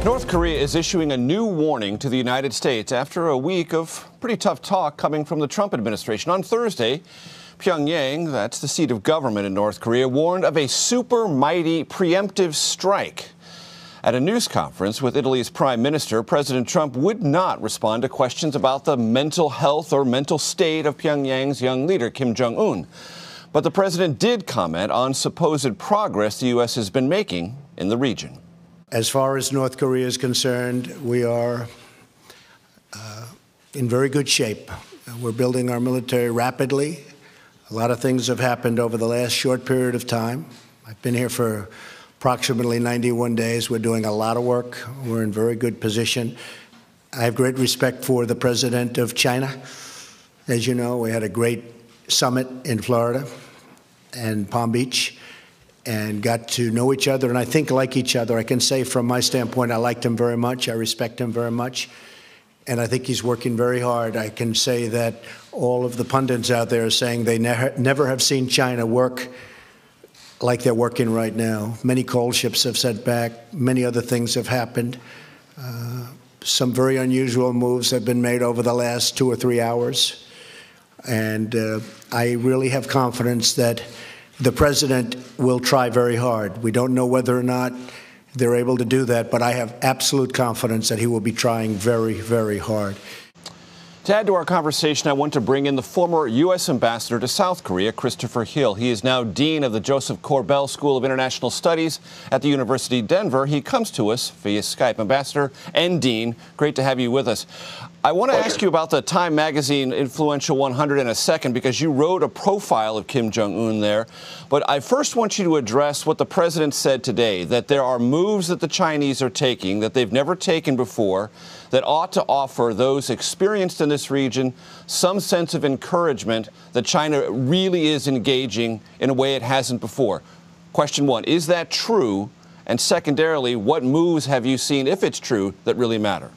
North Korea is issuing a new warning to the United States after a week of pretty tough talk coming from the Trump administration. On Thursday, Pyongyang, that's the seat of government in North Korea, warned of a super mighty preemptive strike. At a news conference with Italy's prime minister, President Trump would not respond to questions about the mental health or mental state of Pyongyang's young leader, Kim Jong-un. But the president did comment on supposed progress the U.S. has been making in the region. As far as North Korea is concerned, we are in very good shape. We're building our military rapidly. A lot of things have happened over the last short period of time. I've been here for approximately 91 days. We're doing a lot of work. We're in very good position. I have great respect for the president of China. As you know, we had a great summit in Florida and Palm Beach, and got to know each other, and I think like each other. I can say from my standpoint, I liked him very much. I respect him very much, and I think he's working very hard. I can say that all of the pundits out there are saying they never have seen China work like they're working right now. Many coal ships have set back. Many other things have happened. Some very unusual moves have been made over the last 2 or 3 hours, and I really have confidence that the president will try very hard. We don't know whether or not they're able to do that, but I have absolute confidence that he will be trying very, very hard. To add to our conversation, I want to bring in the former U.S. ambassador to South Korea, Christopher Hill. He is now dean of the Joseph Korbel School of International Studies at the University of Denver. He comes to us via Skype. Ambassador and dean, great to have you with us. I want to ask you about the Time Magazine Influential 100 in a second, because you wrote a profile of Kim Jong-un there. But I first want you to address what the president said today, that there are moves that the Chinese are taking that they've never taken before that ought to offer those experienced in this region some sense of encouragement that China really is engaging in a way it hasn't before. Question one, is that true? And secondarily, what moves have you seen, if it's true, that really matter?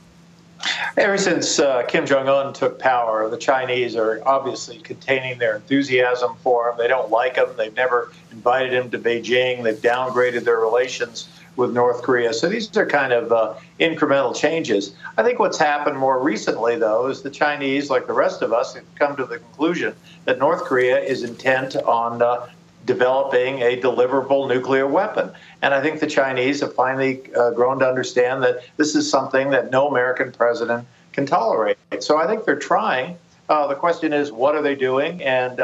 Ever since Kim Jong-un took power, the Chinese are obviously containing their enthusiasm for him. They don't like him. They've never invited him to Beijing. They've downgraded their relations with North Korea. So these are kind of incremental changes. I think what's happened more recently, though, is the Chinese, like the rest of us, have come to the conclusion that North Korea is intent on developing a deliverable nuclear weapon. And I think the Chinese have finally grown to understand that this is something that no American president can tolerate. So I think they're trying. The question is, what are they doing, and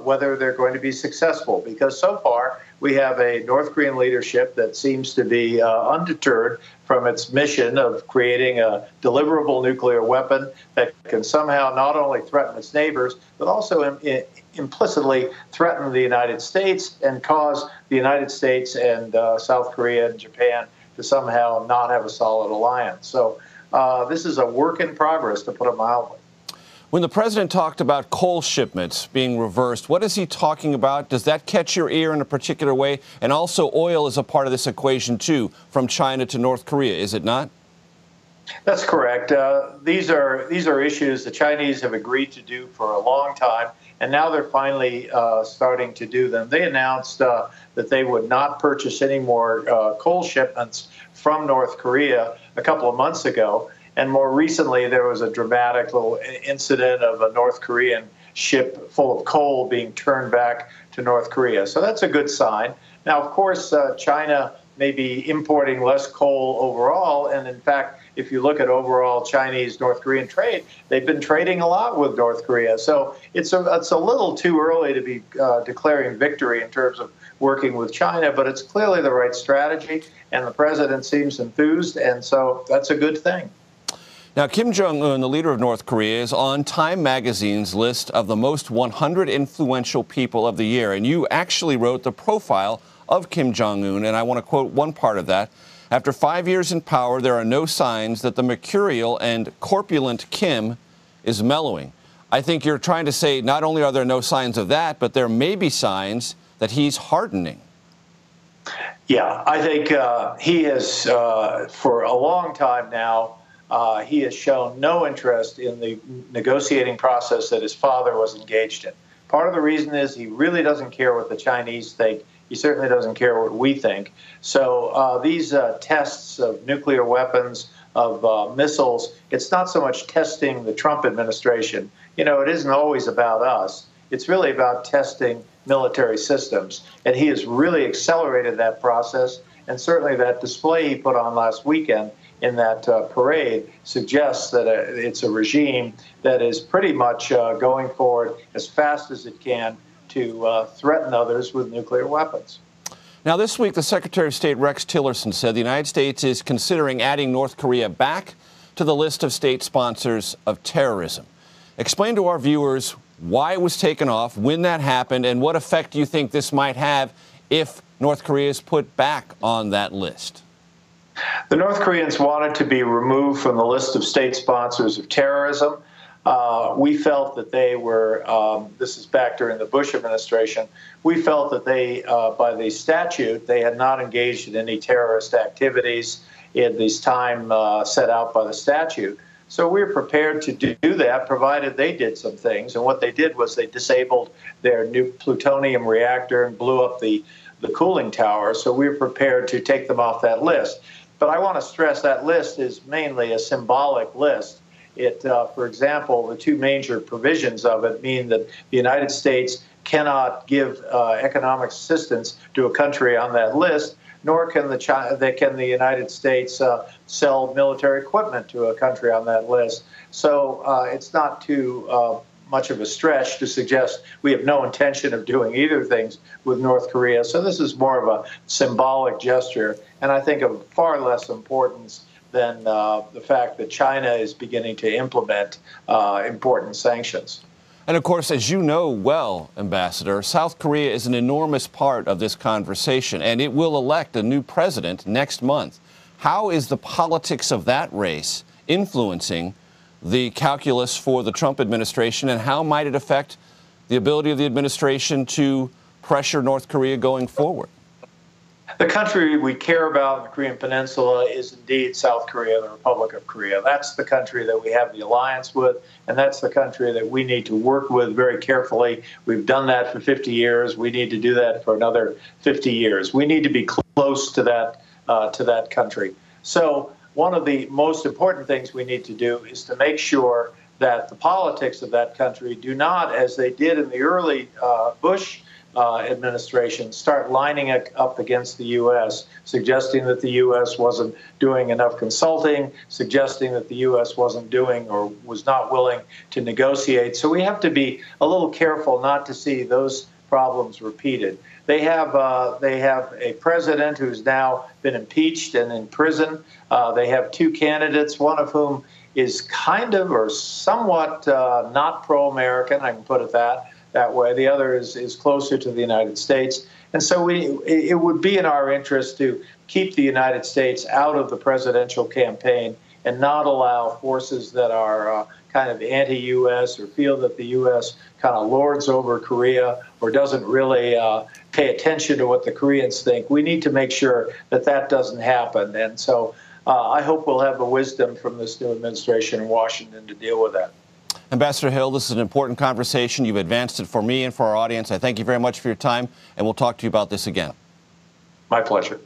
whether they're going to be successful? Because so far, we have a North Korean leadership that seems to be undeterred from its mission of creating a deliverable nuclear weapon that can somehow not only threaten its neighbors, but also implicitly threaten the United States and cause the United States and South Korea and Japan to somehow not have a solid alliance. So this is a work in progress, to put it mildly. When the president talked about coal shipments being reversed, what is he talking about? Does that catch your ear in a particular way? And also oil is a part of this equation, too, from China to North Korea, is it not? That's correct. These are issues the Chinese have agreed to do for a long time, and now they're finally starting to do them. They announced that they would not purchase any more coal shipments from North Korea a couple of months ago. And more recently, there was a dramatic little incident of a North Korean ship full of coal being turned back to North Korea. So that's a good sign. Now, of course, China may be importing less coal overall. And in fact, if you look at overall Chinese-North Korean trade, they've been trading a lot with North Korea. So it's a little too early to be declaring victory in terms of working with China, but it's clearly the right strategy. And the president seems enthused. And so that's a good thing. Now, Kim Jong-un, the leader of North Korea, is on Time Magazine's list of the most 100 influential people of the year. And you actually wrote the profile of Kim Jong-un, and I want to quote one part of that. After 5 years in power, there are no signs that the mercurial and corpulent Kim is mellowing. I think you're trying to say not only are there no signs of that, but there may be signs that he's hardening. Yeah, I think he has, for a long time now, he has shown no interest in the negotiating process that his father was engaged in. Part of the reason is he really doesn't care what the Chinese think. He certainly doesn't care what we think. So these tests of nuclear weapons, of missiles, it's not so much testing the Trump administration. You know, it isn't always about us. It's really about testing military systems. And he has really accelerated that process. And certainly that display he put on last weekend in that parade suggests that it's a regime that is pretty much going forward as fast as it can to threaten others with nuclear weapons. Now, this week, the Secretary of State Rex Tillerson said the United States is considering adding North Korea back to the list of state sponsors of terrorism. Explain to our viewers why it was taken off, when that happened, and what effect do you think this might have if North Korea is put back on that list? The North Koreans wanted to be removed from the list of state sponsors of terrorism. We felt that they were, this is back during the Bush administration, we felt that they, by the statute, they had not engaged in any terrorist activities in this time set out by the statute. So we were prepared to do that, provided they did some things. And what they did was they disabled their new plutonium reactor and blew up the cooling tower. So we were prepared to take them off that list. But I want to stress that list is mainly a symbolic list. It, for example, the two major provisions of it mean that the United States cannot give economic assistance to a country on that list, nor can the United States sell military equipment to a country on that list. So it's not too much of a stretch to suggest we have no intention of doing either things with North Korea. So this is more of a symbolic gesture, and I think of far less importance than the fact that China is beginning to implement important sanctions. And of course, as you know well, Ambassador, South Korea is an enormous part of this conversation, and it will elect a new president next month. How is the politics of that race influencing the calculus for the Trump administration, and how might it affect the ability of the administration to pressure North Korea going forward? The country we care about in the Korean Peninsula is indeed South Korea, the Republic of Korea. That's the country that we have the alliance with, and that's the country that we need to work with very carefully. We've done that for 50 years. We need to do that for another 50 years. We need to be close to that country. So one of the most important things we need to do is to make sure that the politics of that country do not, as they did in the early Bush administration, start lining up against the U.S., suggesting that the U.S. wasn't doing enough consulting, suggesting that the U.S. wasn't doing or was not willing to negotiate. So we have to be a little careful not to see those problems repeated. They have a president who's now been impeached and in prison. They have two candidates, one of whom is kind of or somewhat not pro-American, I can put it that way. The other is closer to the United States. And so it would be in our interest to keep the United States out of the presidential campaign and not allow forces that are kind of anti-U.S. or feel that the U.S. kind of lords over Korea or doesn't really pay attention to what the Koreans think. We need to make sure that that doesn't happen. And so I hope we'll have the wisdom from this new administration in Washington to deal with that. Ambassador Hill, this is an important conversation. You've advanced it for me and for our audience. I thank you very much for your time, and we'll talk to you about this again. My pleasure.